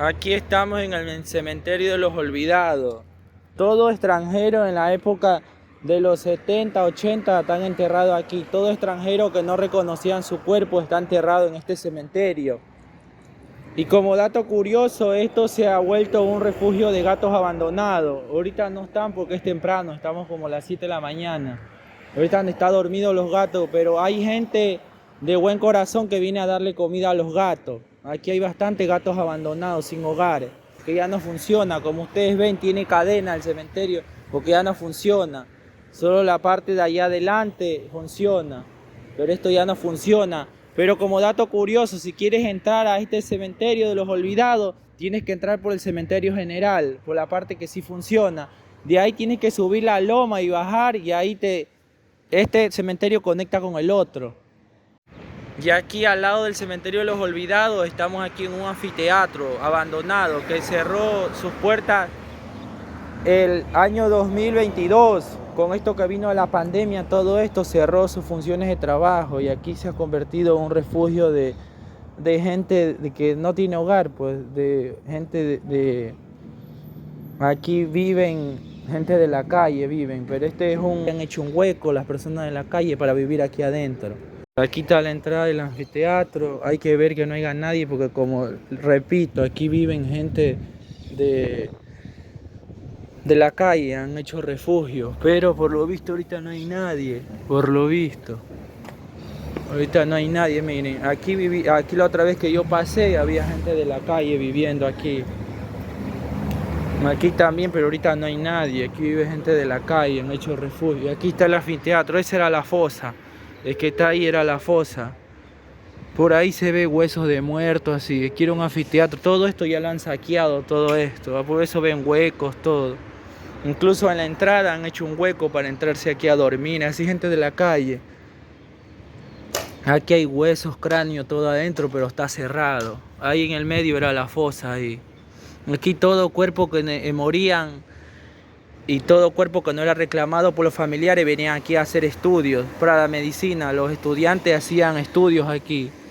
Aquí estamos en el cementerio de los olvidados. Todo extranjero en la época de los 70, 80 están enterrados aquí. Todo extranjero que no reconocían su cuerpo está enterrado en este cementerio. Y como dato curioso, esto se ha vuelto un refugio de gatos abandonados. Ahorita no están porque es temprano, estamos como a las 7 de la mañana. Ahorita están dormidos los gatos, pero hay gente de buen corazón que viene a darle comida a los gatos. Aquí hay bastantes gatos abandonados, sin hogares, que ya no funciona. Como ustedes ven, tiene cadena el cementerio porque ya no funciona. Solo la parte de allá adelante funciona, pero esto ya no funciona. Pero como dato curioso, si quieres entrar a este cementerio de los olvidados, tienes que entrar por el cementerio general, por la parte que sí funciona. De ahí tienes que subir la loma y bajar y ahí este cementerio conecta con el otro. Y aquí al lado del cementerio de los olvidados estamos aquí en un anfiteatro abandonado que cerró sus puertas el año 2022. Con esto que vino la pandemia, todo esto cerró sus funciones de trabajo y aquí se ha convertido en un refugio de gente que no tiene hogar, pues de gente aquí viven gente de la calle, viven, pero han hecho un hueco las personas de la calle para vivir aquí adentro. Aquí está la entrada del anfiteatro, hay que ver que no haya nadie porque como repito, aquí viven gente de la calle, han hecho refugio, pero por lo visto ahorita no hay nadie, por lo visto. Ahorita no hay nadie, miren, aquí la otra vez que yo pasé había gente de la calle viviendo aquí. Aquí también, pero ahorita no hay nadie, aquí vive gente de la calle, han hecho refugio. Aquí está el anfiteatro, esa era la fosa, el que está ahí era la fosa. Por ahí se ve huesos de muertos, así, quiero un anfiteatro, todo esto ya lo han saqueado, todo esto, por eso ven huecos, todo. Incluso en la entrada han hecho un hueco para entrarse aquí a dormir, así gente de la calle. Aquí hay huesos, cráneo, todo adentro, pero está cerrado. Ahí en el medio era la fosa ahí. Aquí todo cuerpo que morían y todo cuerpo que no era reclamado por los familiares venían aquí a hacer estudios para la medicina. Los estudiantes hacían estudios aquí.